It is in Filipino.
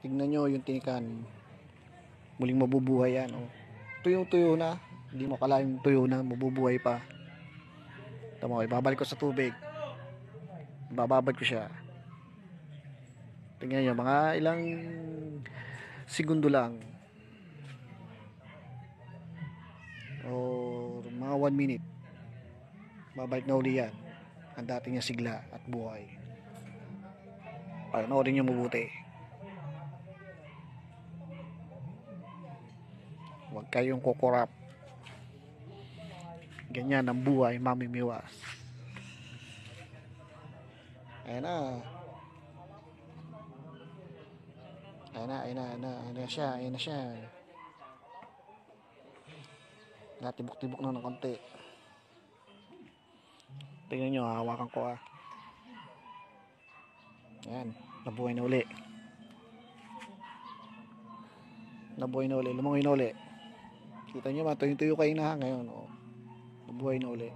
Tingnan nyo yung tinikan. Muling mabubuhay yan. Oh. Tuyo-tuyo na. Hindi mo akalain tuyo na. Mabubuhay pa. Tama ko, ibabalik ko sa tubig. Bababad ko siya. Tingnan nyo, mga ilang segundo lang. O mga 1 minute. Babalik na uli yan. Ang dati niya sigla at buhay. Panoorin nyo mabuti. Huwag kayong kukurap. Ganyan ang buhay, mamimiwas. Ayan na. Ayan na siya. Natibok-tibok na ng konti. Tingnan nyo, hawakan ko Ayan, nabuhay na uli. Lumangoy na uli. Kita nyo, tuyong-tuyo kayo na ngayon. Nabuhay na uli.